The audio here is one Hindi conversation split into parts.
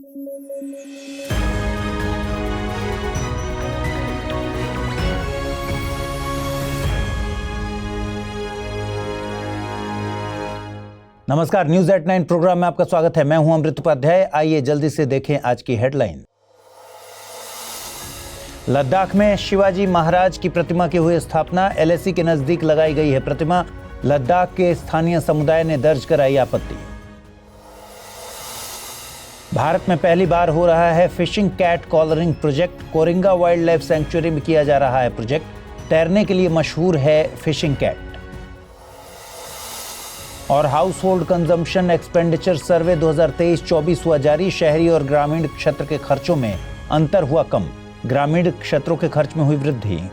नमस्कार, न्यूज एट 9 प्रोग्राम में आपका स्वागत है। मैं हूं अमृत उपाध्याय। आइए जल्दी से देखें आज की हेडलाइन। लद्दाख में शिवाजी महाराज की प्रतिमा की हुई स्थापना, एलएसी के नजदीक लगाई गई है प्रतिमा। लद्दाख के स्थानीय समुदाय ने दर्ज कराई आपत्ति। भारत में पहली बार हो रहा है fishing cat collaring project. Coringa wildlife sanctuary में किया जा रहा है प्रोजेक्ट। तैरने के लिए मशहूर है फिशिंग कैट। और हाउस होल्ड कंजम्पशन एक्सपेंडिचर सर्वे 2023-24 हुआ जारी। शहरी और ग्रामीण क्षेत्र के खर्चों में अंतर हुआ कम, ग्रामीण क्षेत्रों के खर्च में हुई वृद्धि।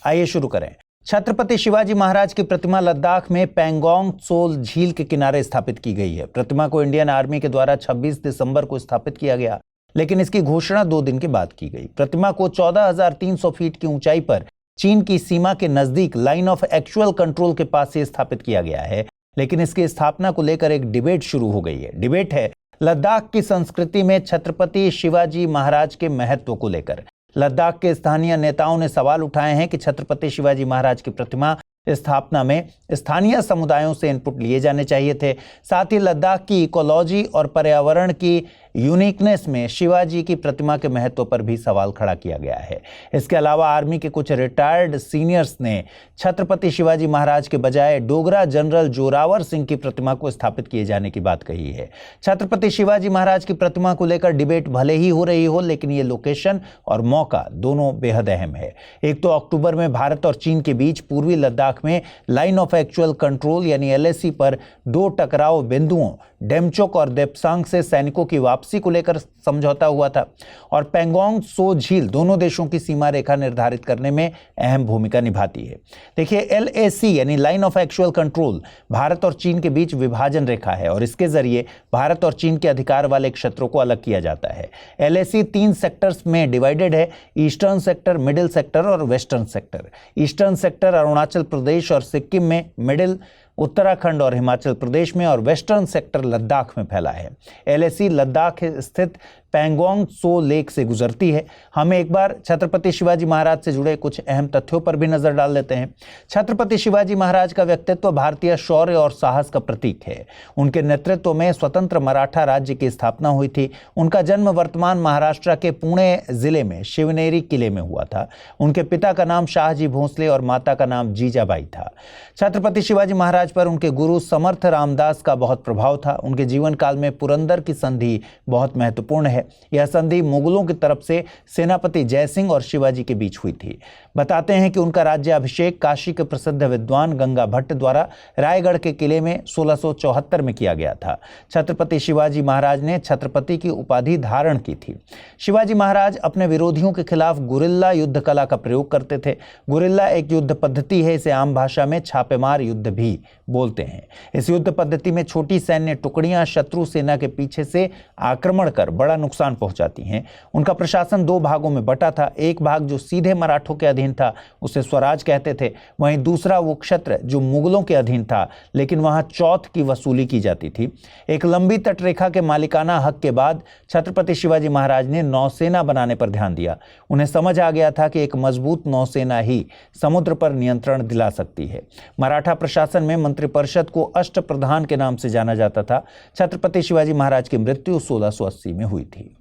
आइए शुरू करें। छत्रपति शिवाजी महाराज की प्रतिमा लद्दाख में पैंगोंग त्सो झील के किनारे स्थापित की गई है। प्रतिमा को इंडियन आर्मी के द्वारा 26 दिसंबर को स्थापित किया गया, लेकिन इसकी घोषणा 2 दिन के बाद की गई। प्रतिमा को 14,300 फीट की ऊंचाई पर चीन की सीमा के नजदीक लाइन ऑफ एक्चुअल कंट्रोल के पास से स्थापित किया गया है, लेकिन इसकी स्थापना को लेकर एक डिबेट शुरू हो गई है। डिबेट है लद्दाख की संस्कृति में छत्रपति शिवाजी महाराज के महत्व को लेकर। लद्दाख के स्थानीय नेताओं ने सवाल उठाए हैं कि छत्रपति शिवाजी महाराज की प्रतिमा स्थापना में स्थानीय समुदायों से इनपुट लिए जाने चाहिए थे। साथ ही लद्दाख की इकोलॉजी और पर्यावरण की यूनिकनेस में शिवाजी की प्रतिमा के महत्व पर भी सवाल खड़ा किया गया है। इसके अलावा आर्मी के कुछ रिटायर्ड सीनियर्स ने छत्रपति शिवाजी महाराज के बजाय डोगरा जनरल जोरावर सिंह की प्रतिमा को स्थापित किए जाने की बात कही है। छत्रपति शिवाजी महाराज की प्रतिमा को लेकर डिबेट भले ही हो रही हो, लेकिन ये लोकेशन और मौका दोनों बेहद अहम है। एक तो अक्टूबर में भारत और चीन के बीच पूर्वी लद्दाख में लाइन ऑफ एक्चुअल कंट्रोल यानी एलएसी पर 2 टकराव बिंदुओं डेमचोक और देपसांग से सैनिकों की वापसी को लेकर समझौता हुआ था, और पैंगोंग त्सो झील दोनों देशों की सीमा रेखा निर्धारित करने में अहम भूमिका निभाती है। देखिए, एलएसी यानी line of actual control Bharat और चीन के बीच विभाजन रेखा है, और इसके जरिए भारत और चीन के अधिकार वाले क्षेत्रों को अलग किया जाता है। एलएसी 3 सेक्टर्स में डिवाइडेड है: ईस्टर्न सेक्टर, मिडिल सेक्टर और western sector. Eastern sector Arunachal Pradesh और सिक्किम में, मिडिल उत्तराखंड और हिमाचल प्रदेश में, और वेस्टर्न सेक्टर लद्दाख में फैला है। एलएसी लद्दाख स्थित पैंगोंग त्सो लेक से गुजरती है। हम एक बार छत्रपति शिवाजी महाराज से जुड़े कुछ अहम तथ्यों पर भी नजर डाल लेते हैं। छत्रपति शिवाजी महाराज का व्यक्तित्व भारतीय शौर्य और साहस का प्रतीक है। उनके नेतृत्व में स्वतंत्र मराठा राज्य की स्थापना हुई थी। उनका जन्म वर्तमान महाराष्ट्र के पुणे जिले में शिवनेरी किले में हुआ था। उनके पिता का नाम शाहजी भोसले और माता का नाम जीजाबाई था। छत्रपति शिवाजी महाराज पर उनके गुरु समर्थ रामदास का बहुत प्रभाव था। उनके जीवन काल में पुरंदर की संधि बहुत महत्वपूर्ण है। यह संधि मुगलों की तरफ से सेनापति जयसिंह और शिवाजी के बीच हुई थी। बताते हैं कि उनका राज्याभिषेक काशी के प्रसिद्ध विद्वान गंगा भट्ट द्वारा रायगढ़ के किले में 1674 में किया गया था। छत्रपति शिवाजी महाराज ने छत्रपति की उपाधि धारण की थी। शिवाजी महाराज अपने विरोधियों के खिलाफ गुरिल्ला युद्ध कला का प्रयोग करते थे। गुरिल्ला एक युद्ध पद्धति है, इसे आम भाषा में छापेमार युद्ध भी बोलते हैं। इस युद्ध पद्धति में छोटी सैन्य टुकड़ियां शत्रु सेना के पीछे से आक्रमण कर बड़ा नुकसान पहुंचाती हैं। उनका प्रशासन 2 भागों में बटा था। एक भाग जो सीधे मराठों के अधीन था, उसे स्वराज कहते थे। वहीं दूसरा वो क्षेत्र जो मुगलों के अधीन था, लेकिन वहां चौथ की वसूली की जाती थी। एक लंबी तटरेखा के मालिकाना हक के बाद छत्रपति शिवाजी महाराज ने नौसेना बनाने पर ध्यान दिया। उन्हें समझ आ गया था कि एक मजबूत नौसेना ही समुद्र पर नियंत्रण दिला सकती है। मराठा प्रशासन में मंत्रिपरिषद को अष्टप्रधान के नाम से जाना जाता था। छत्रपति शिवाजी महाराज की मृत्यु 1680 में हुई थी।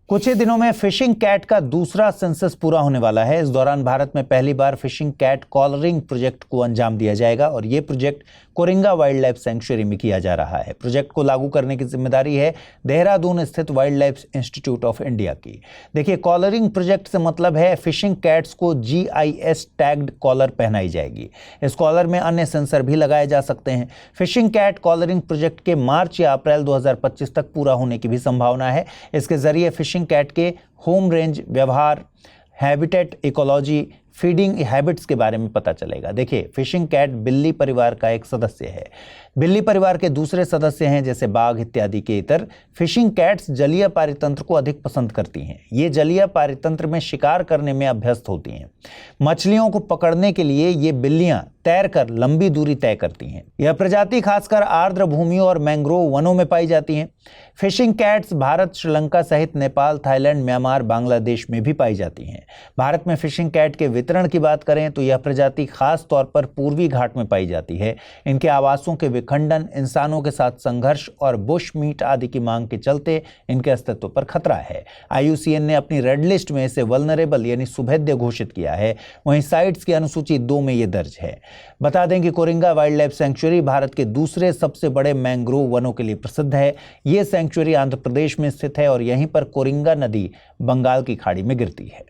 कुछ ही दिनों में फिशिंग कैट का दूसरा सेंसस पूरा होने वाला है। इस दौरान भारत में पहली बार फिशिंग कैट कॉलरिंग प्रोजेक्ट को अंजाम दिया जाएगा, और यह project Coringa wildlife sanctuary में किया जा रहा है। प्रोजेक्ट को लागू करने की जिम्मेदारी है देहरादून स्थित wild life institute of India की। देखिए, कॉलरिंग प्रोजेक्ट से मतलब है फिशिंग कैट्स को GIS टैग्ड कॉलर पहनाई जाएगी। इस कॉलर में अन्य सेंसर भी लगाए जा सकते हैं। फिशिंग कैट कॉलरिंग प्रोजेक्ट के मार्च या अप्रैल 2025 तक पूरा होने की भी संभावना है। इसके जरिए फिशिंग कैट के होम रेंज, व्यवहार, हैबिटेट, इकोलॉजी, फीडिंग हैबिट्स के बारे में पता चलेगा। देखिए, फिशिंग कैट बिल्ली परिवार का एक सदस्य है। बिल्ली परिवार के दूसरे सदस्य हैं जैसे बाघ इत्यादि के इतर। फिशिंग कैट्स जलीय पारितंत्र को अधिक पसंद करती हैं। ये जलीय पारितंत्र में शिकार करने में अभ्यस्त होती हैं। मछलियों को पकड़ने के लिए ये बिल्लियां तैरकर लंबी दूरी तय करती हैं। यह प्रजाति खासकर आर्द्र भूमियों और मैंग्रोव वनों में पाई जाती हैं। फिशिंग कैट्स भारत, श्रीलंका सहित नेपाल, थाईलैंड, म्यांमार, बांग्लादेश में भी पाई जाती हैं। भारत में फिशिंग कैट के वितरण की बात करें तो यह प्रजाति खास तौर पर पूर्वी घाट में पाई जाती है। इनके आवासों के विखंडन, इंसानों के साथ संघर्ष और बुश मीट आदि की मांग के चलते इनके अस्तित्व पर खतरा है। IUCN ने अपनी रेड लिस्ट में इसे वल्नरेबल यानी सुभेद्य घोषित किया है। वहीं साइट्स की अनुसूची 2 में यह दर्ज है। बता दें कि Coringa wildlife century Bharat के दूसरे सबसे बड़े मैंग्रोव वनों के लिए प्रसिद्ध है। यह सेंचुरी आंध्र प्रदेश में स्थित है और यहीं पर कोरिंगा नदी बंगाल की खाड़ी में गिरती है।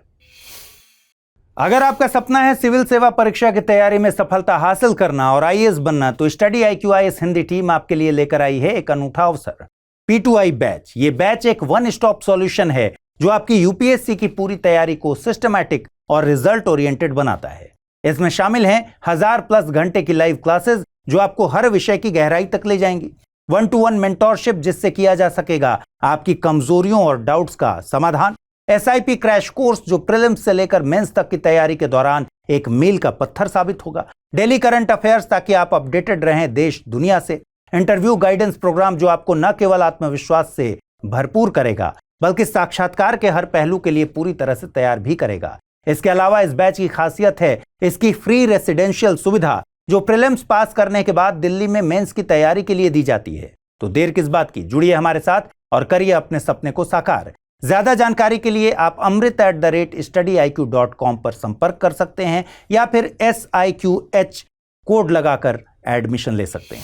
अगर आपका सपना है सिविल सेवा परीक्षा की तैयारी में सफलता हासिल करना और IAS बनना, तो study IQ IAS Hindi team आपके लिए लेकर आई है एक अनूठा अवसर, P2I बैच। ये बैच एक वन स्टॉप सॉल्यूशन है जो आपकी UPSC की पूरी तैयारी को सिस्टमैटिक और रिजल्ट ओरिएंटेड बनाता है। इसमें शामिल हैं 1000+ घंटे की लाइव क्लासेस जो आपको हर विषय की गहराई तक ले जाएंगी। 1-to-1 मेंटोरशिप जिससे किया जा सकेगा आपकी कमजोरियों और डाउट्स का समाधान। SIP क्रैश कोर्स जो प्रीलिम्स से लेकर मेंस तक की तैयारी के दौरान एक मील का पत्थर साबित होगा। डेली करंट अफेयर्स ताकि आप अपडेटेड रहें देश दुनिया से। इंटरव्यू गाइडेंस प्रोग्राम जो आपको न केवल आत्मविश्वास से भरपूर करेगा बल्कि साक्षात्कार के हर पहलू के लिए पूरी तरह से तैयार भी करेगा। इसके अलावा इस बैच की खासियत है इसकी फ्री रेसिडेंशियल सुविधा जो प्रीलिम्स पास करने के बाद दिल्ली में मेंस की तैयारी के लिए दी जाती है। तो देर किस बात की, जुड़िए हमारे साथ और करिए अपने सपने को साकार। ज्यादा जानकारी के लिए आप amrit@studiiq.com पर संपर्क कर सकते हैं या फिर SIQH कोड लगाकर एडमिशन ले सकते हैं।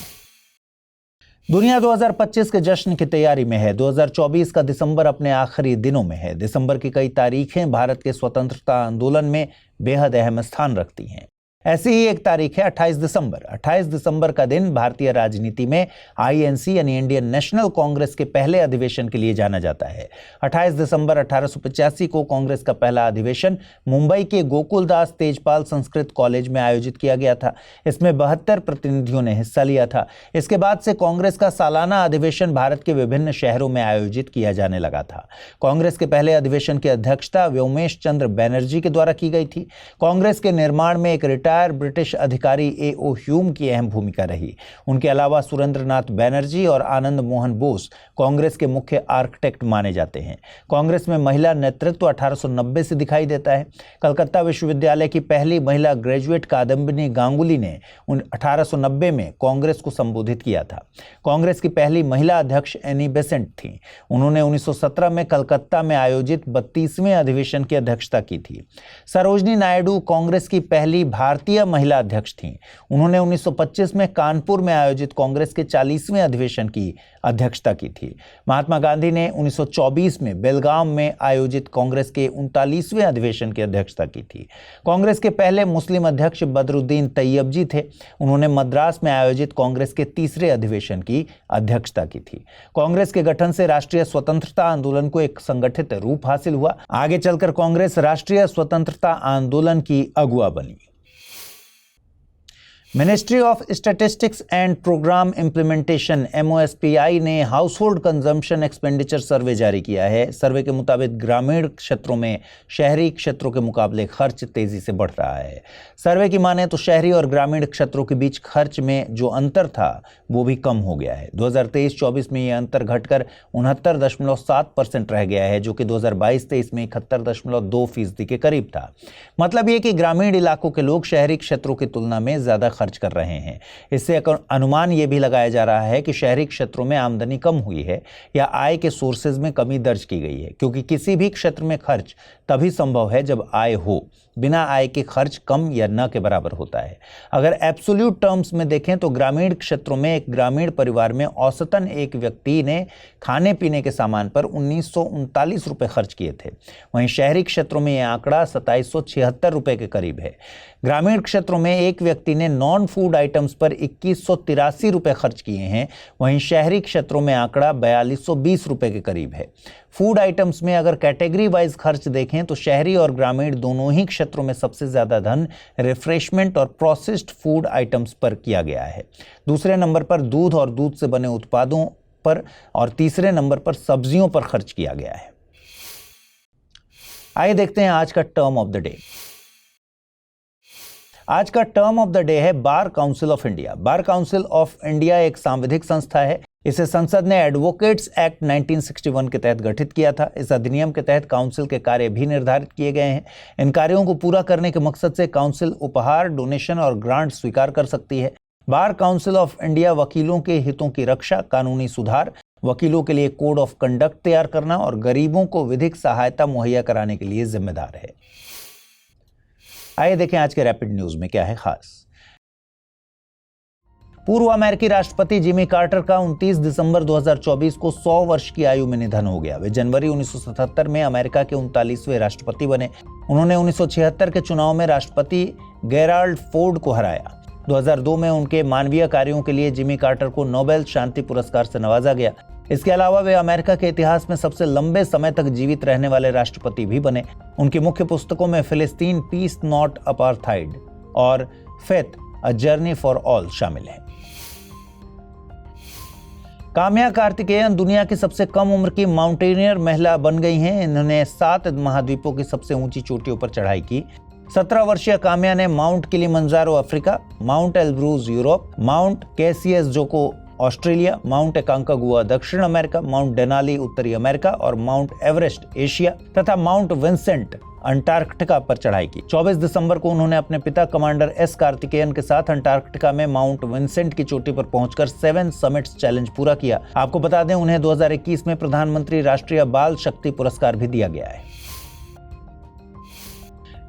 दुनिया 2025 के जश्न की तैयारी में है। 2024 का दिसंबर अपने आखिरी दिनों में है। दिसंबर की कई तारीखें भारत के स्वतंत्रता आंदोलन में बेहद अहम स्थान रखती हैं। ऐसी ही एक तारीख है 28 दिसंबर। 28 दिसंबर का दिन भारतीय राजनीति में INC यानी इंडियन नेशनल कांग्रेस के पहले अधिवेशन के लिए जाना जाता है। 28 दिसंबर 1885 को कांग्रेस का पहला अधिवेशन मुंबई के गोकुलदास तेजपाल संस्कृत कॉलेज में आयोजित किया गया था। इसमें 72 प्रतिनिधियों ने हिस्सा लिया था। इसके बाद से कांग्रेस का सालाना अधिवेशन भारत के विभिन्न शहरों में आयोजित किया जाने लगा था। कांग्रेस के पहले अधिवेशन की अध्यक्षता व्योमेश चंद्र बैनर्जी के द्वारा की गई थी। कांग्रेस के निर्माण में एक ब्रिटिश अधिकारी A.O. ह्यूम की अहम भूमिका रही। उनके अलावा सुरेंद्रनाथ बैनर्जी और आनंद मोहन बोस कांग्रेस के मुख्य आर्किटेक्ट माने जाते हैं। कांग्रेस में महिला नेतृत्व 1890 से दिखाई देता है। कलकत्ता विश्वविद्यालय की पहली महिला ग्रेजुएट कादम्बिनी गांगुली ने 1890 में कांग्रेस को संबोधित किया था। कांग्रेस की पहली महिला अध्यक्ष एनी बेसेंट थी। उन्होंने 1917 में कलकत्ता में आयोजित 32वें अधिवेशन की अध्यक्षता की थी। सरोजनी नायडू कांग्रेस की पहली भारतीय महिला अध्यक्ष थीं। उन्होंने 1925 में कानपुर में आयोजित कांग्रेस के 40वें अधिवेशन की अध्यक्षता की थी। महात्मा गांधी ने 1924 में बेलगाम में आयोजित कांग्रेस के 39वें अधिवेशन की अध्यक्षता की थी। कांग्रेस के पहले मुस्लिम अध्यक्ष बदरुद्दीन तैयबजी थे। उन्होंने मद्रास में आयोजित कांग्रेस के 3रे अधिवेशन की अध्यक्षता की थी। कांग्रेस के गठन से राष्ट्रीय स्वतंत्रता आंदोलन को एक संगठित रूप हासिल हुआ। आगे चलकर कांग्रेस राष्ट्रीय स्वतंत्रता आंदोलन की अगुवा बनी। Ministry of statistics and programme implementation MOSPI ने household consumption expenditure survey जारी किया है। सर्वे के मुताबिक ग्रामीण क्षेत्रों में शहरी क्षेत्रों के मुकाबले खर्च तेजी से बढ़ रहा है। सर्वे की माने तो शहरी और ग्रामीण क्षेत्रों के बीच खर्च में जो अंतर था वो भी कम हो गया है। 2023-24 में यह अंतर घटकर 69.7% रह गया है, जो कि 2022-23 में 71.2% के करीब था। मतलब ये कि ग्रामीण इलाकों के लोग शहरी क्षेत्रों की तुलना में ज्यादा खर्च कर रहे हैं। इससे अनुमान यह भी लगाया जा रहा है कि शहरी क्षेत्रों में आमदनी कम हुई है या आय के सोर्सेज में कमी दर्ज की गई है, क्योंकि किसी भी क्षेत्र में खर्च तभी संभव है जब आय हो। बिना आय के खर्च कम या न के बराबर होता है। अगर एब्सोल्यूट टर्म्स में देखें तो ग्रामीण क्षेत्रों में एक ग्रामीण परिवार में औसतन एक व्यक्ति ने खाने पीने के सामान पर 1939 रुपये खर्च किए थे। वहीं शहरी क्षेत्रों में यह आंकड़ा 2776 रुपये के करीब है। ग्रामीण क्षेत्रों में एक व्यक्ति ने नॉन फूड आइटम्स पर 2183 रुपये खर्च किए हैं। वहीं शहरी क्षेत्रों में आंकड़ा 4220 रुपये के करीब है। फूड आइटम्स में अगर कैटेगरी वाइज खर्च देखें तो शहरी और ग्रामीण दोनों ही क्षेत्रों में सबसे ज्यादा धन रिफ्रेशमेंट और प्रोसेस्ड फूड आइटम्स पर किया गया है। दूसरे नंबर पर दूध और दूध से बने उत्पादों पर और तीसरे नंबर पर सब्जियों पर खर्च किया गया है। आइए देखते हैं आज का टर्म ऑफ द डे। आज का टर्म ऑफ द डे है bar council of India. Bar council of India एक सांविधिक संस्था है। इसे संसद ने एडवोकेट्स एक्ट 1961 के तहत गठित किया था। इस अधिनियम के तहत काउंसिल के कार्य भी निर्धारित किए गए हैं। इन कार्यों को पूरा करने के मकसद से काउंसिल उपहार, डोनेशन और ग्रांट स्वीकार कर सकती है। बार काउंसिल ऑफ इंडिया वकीलों के हितों की रक्षा, कानूनी सुधार, वकीलों के लिए कोड ऑफ कंडक्ट तैयार करना और गरीबों को विधिक सहायता मुहैया कराने के लिए जिम्मेदार है। आइए देखें आज के रैपिड न्यूज में क्या है खास। पूर्व अमेरिकी राष्ट्रपति जिमी कार्टर का 29 दिसंबर 2024 को 100 वर्ष की आयु में निधन हो गया। वे जनवरी 1977 में अमेरिका के 39वें राष्ट्रपति बने। उन्होंने 1976 के चुनाव में राष्ट्रपति गेराल्ड फोर्ड को हराया। 2002 में उनके मानवीय कार्यों के लिए जिमी कार्टर को नोबेल शांति पुरस्कार से नवाजा गया। इसके अलावा वे अमेरिका के इतिहास में सबसे लंबे समय तक जीवित रहने वाले राष्ट्रपति भी बने। उनकी मुख्य पुस्तकों में फिलिस्तीन, पीस नॉट अपार्थाइड और faith, a journey for all शामिल है। काम्या कार्तिकेयन दुनिया की सबसे कम उम्र की माउंटेनियर महिला बन गई हैं। इन्होंने 7 महाद्वीपों की सबसे ऊंची चोटियों पर चढ़ाई की। 17 वर्षीय काम्या ने Mount Kilimanjaro Africa, Mount Elbrus Europe, Mount Kosciuszko Australia, Mount Aconcagua दक्षिण अमेरिका, माउंट डेनाली उत्तरी अमेरिका और माउंट एवरेस्ट एशिया तथा माउंट विंसेंट अंटार्कटिका पर चढ़ाई की। 24 दिसंबर को उन्होंने अपने पिता कमांडर एस कार्तिकेयन के साथ अंटार्कटिका में माउंट विंसेंट की चोटी पर पहुंचकर 7 समिट्स चैलेंज पूरा किया। आपको बता दें, उन्हें 2021 में प्रधानमंत्री राष्ट्रीय बाल शक्ति पुरस्कार भी दिया गया है।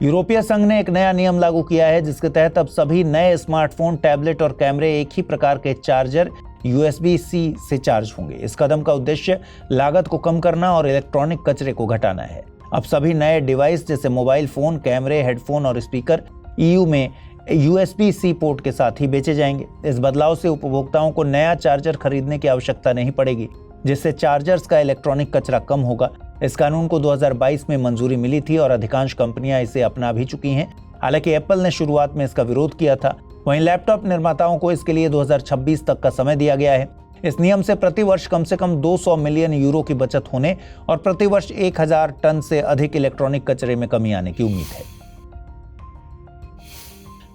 यूरोपीय संघ ने एक नया नियम लागू किया है, जिसके तहत अब सभी नए स्मार्टफोन, टैबलेट और कैमरे एक ही प्रकार के चार्जर USB-C से चार्ज होंगे। इस कदम का उद्देश्य लागत को कम करना और इलेक्ट्रॉनिक कचरे को घटाना है। अब सभी नए डिवाइस जैसे मोबाइल फोन, कैमरे, हेडफोन और स्पीकर EU में USB-C पोर्ट के साथ ही बेचे जाएंगे। इस बदलाव से उपभोक्ताओं को नया चार्जर खरीदने की आवश्यकता नहीं पड़ेगी, जिससे चार्जर्स का इलेक्ट्रॉनिक कचरा कम होगा। इस कानून को 2022 में मंजूरी मिली थी और अधिकांश कंपनियां इसे अपना भी चुकी हैं। हालांकि एप्पल ने शुरुआत में इसका विरोध किया था। वहीं लैपटॉप निर्माताओं को इसके लिए 2026 तक का समय दिया गया है। इस नियम से प्रति वर्ष कम से कम 200 मिलियन यूरो की बचत होने और प्रति वर्ष 1000 टन से अधिक इलेक्ट्रॉनिक कचरे में कमी आने की उम्मीद है।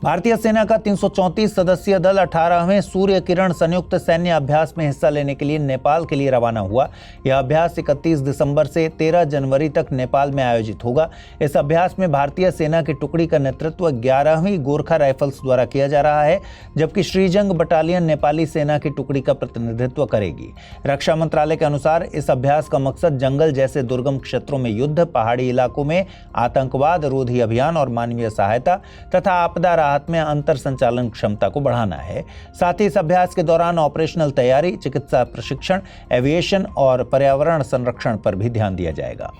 भारतीय सेना का 334 सदस्यीय दल 18वें सूर्य किरण संयुक्त सैन्य अभ्यास में हिस्सा लेने के लिए नेपाल के लिए रवाना हुआ। यह अभ्यास 31 दिसंबर से 13 जनवरी तक नेपाल में आयोजित होगा। इस अभ्यास में भारतीय सेना की टुकड़ी का नेतृत्व 11वीं गोरखा राइफल्स द्वारा किया जा रहा है, जबकि श्रीजंग बटालियन नेपाली सेना की टुकड़ी का प्रतिनिधित्व करेगी। रक्षा मंत्रालय के अनुसार इस अभ्यास का मकसद जंगल जैसे दुर्गम क्षेत्रों में युद्ध, पहाड़ी इलाकों में आतंकवाद रोधी अभियान और मानवीय सहायता तथा आपदा राहत में अंतर संचालन क्षमता को बढ़ाना है। साथ ही इस अभ्यास के दौरान ऑपरेशनल तैयारी, चिकित्सा प्रशिक्षण, एविएशन और पर्यावरण संरक्षण पर भी ध्यान दिया जाएगा।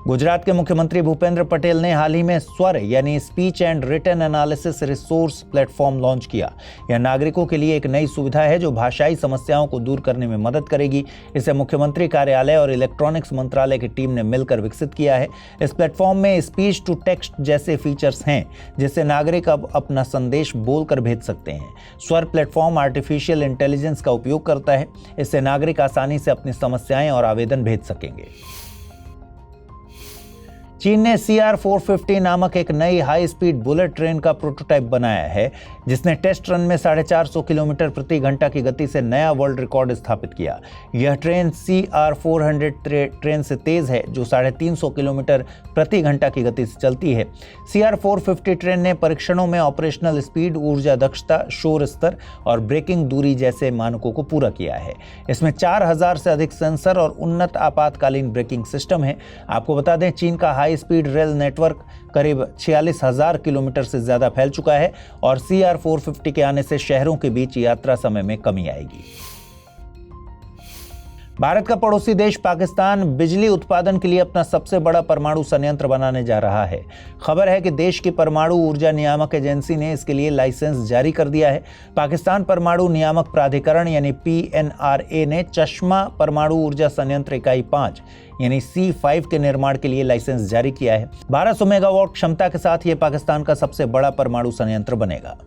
गुजरात के मुख्यमंत्री भूपेंद्र पटेल ने हाल ही में स्वर यानी speech and written analysis resource platform launch किया। यह नागरिकों के लिए एक नई सुविधा है जो भाषाई समस्याओं को दूर करने में मदद करेगी। इसे मुख्यमंत्री कार्यालय और इलेक्ट्रॉनिक्स मंत्रालय की टीम ने मिलकर विकसित किया है। इस प्लेटफॉर्म में स्पीच टू टेक्स्ट जैसे फीचर्स हैं, जिससे नागरिक अब अपना संदेश बोलकर भेज सकते हैं। स्वर प्लेटफॉर्म आर्टिफिशियल इंटेलिजेंस का उपयोग करता है। इससे नागरिक आसानी से अपनी समस्याएं और आवेदन भेज सकेंगे। चीन ने CR-450 नामक एक नई हाई स्पीड बुलेट ट्रेन का प्रोटोटाइप बनाया है, जिसने टेस्ट रन में 450 किलोमीटर प्रति घंटा की गति से नया वर्ल्ड रिकॉर्ड स्थापित किया। यह ट्रेन CR-400 ट्रेन से तेज है, जो 350 किलोमीटर प्रति घंटा की गति से चलती है। CR-450 ट्रेन ने परीक्षणों में ऑपरेशनल स्पीड, ऊर्जा दक्षता, शोर स्तर और ब्रेकिंग दूरी जैसे मानकों को पूरा किया है। इसमें 4000 से अधिक सेंसर और उन्नत आपातकालीन ब्रेकिंग सिस्टम है। आपको बता दें, चीन का हाई स्पीड रेल नेटवर्क करीब 46,000 किलोमीटर से ज्यादा फैल चुका है और CR-450 के आने से शहरों के बीच यात्रा समय में कमी आएगी। भारत का पड़ोसी देश पाकिस्तान बिजली उत्पादन के लिए अपना सबसे बड़ा परमाणु संयंत्र बनाने जा रहा है। खबर है कि देश की परमाणु ऊर्जा नियामक एजेंसी ने इसके लिए लाइसेंस जारी कर दिया है। पाकिस्तान परमाणु नियामक प्राधिकरण यानी PNRA ने चश्मा परमाणु ऊर्जा संयंत्र इकाई 5 यानी C5 के निर्माण के लिए लाइसेंस जारी किया है। 1200 मेगावाट क्षमता के साथ यह पाकिस्तान का सबसे बड़ा परमाणु संयंत्र बनेगा।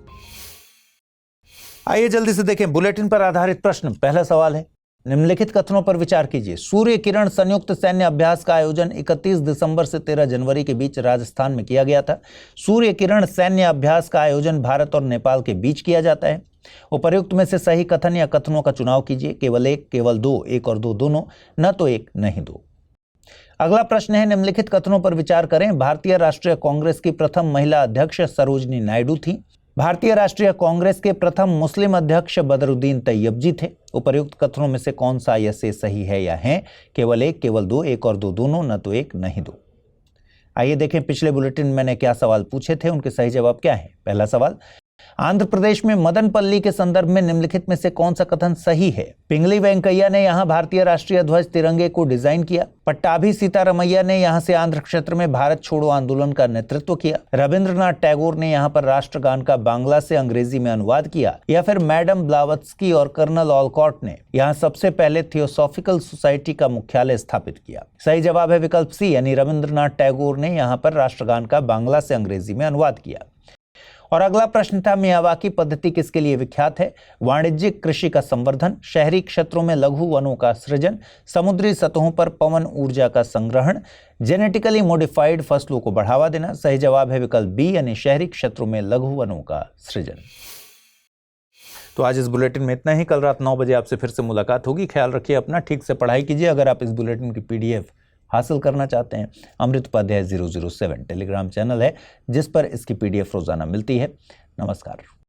आइए जल्दी से देखें बुलेटिन पर आधारित प्रश्न। पहला सवाल है, निम्नलिखित कथनों पर विचार कीजिए। सूर्य किरण संयुक्त सैन्य अभ्यास का आयोजन 31 दिसंबर से 13 जनवरी के बीच राजस्थान में किया गया था। सूर्य किरण सैन्य अभ्यास का आयोजन भारत और नेपाल के बीच किया जाता है। उपर्युक्त में से सही कथन या कथनों का चुनाव कीजिए। केवल एक, केवल दो, एक और दो दोनों, न तो एक नहीं दो। अगला प्रश्न है, निम्नलिखित कथनों पर विचार करें। भारतीय राष्ट्रीय कांग्रेस की प्रथम महिला अध्यक्ष सरोजनी नायडू थी। भारतीय राष्ट्रीय कांग्रेस के प्रथम मुस्लिम अध्यक्ष बदरुद्दीन तैयबजी थे। उपर्युक्त कथनों में से कौन सा या से सही है या है? केवल एक, केवल दो, एक और दो दोनों, न तो एक नहीं दो। आइए देखें पिछले बुलेटिन में मैंने क्या सवाल पूछे थे, उनके सही जवाब क्या है। पहला सवाल, आंध्र प्रदेश में मदनपल्ली के संदर्भ में निम्नलिखित में से कौन सा कथन सही है? पिंगली वेंकैया ने यहां भारतीय राष्ट्रीय ध्वज तिरंगे को डिजाइन किया। पट्टाभी सीतारमैया ने यहां से आंध्र क्षेत्र में भारत छोड़ो आंदोलन का नेतृत्व किया। रविंद्रनाथ टैगोर ने यहां पर राष्ट्रगान का बांग्ला से अंग्रेजी में अनुवाद किया। या फिर मैडम ब्लावत्स्की और कर्नल ऑलकॉट ने यहां सबसे पहले थियोसॉफिकल सोसाइटी का मुख्यालय स्थापित किया। सही जवाब है विकल्प सी, यानी रविंद्रनाथ टैगोर ने यहां पर राष्ट्रगान का बांग्ला से अंग्रेजी में अनुवाद किया। और अगला प्रश्न था, मियावाकी पद्धति किसके लिए विख्यात है? वाणिज्यिक कृषि का संवर्धन, शहरी क्षेत्रों में लघु वनों का सृजन, समुद्री सतहों पर पवन ऊर्जा का संग्रहण, जेनेटिकली मॉडिफाइड फसलों को बढ़ावा देना। सही जवाब है विकल्प बी, यानी शहरी क्षेत्रों में लघु वनों का सृजन। तो आज इस बुलेटिन में इतना ही। कल रात 9 बजे आपसे फिर से मुलाकात होगी। ख्याल रखिए अपना, ठीक से पढ़ाई कीजिए। अगर आप इस बुलेटिन की PDF हासिल करना चाहते हैं, अमृत उपाध्याय 007 टेलीग्राम चैनल है जिस पर इसकी PDF रोजाना मिलती है। नमस्कार।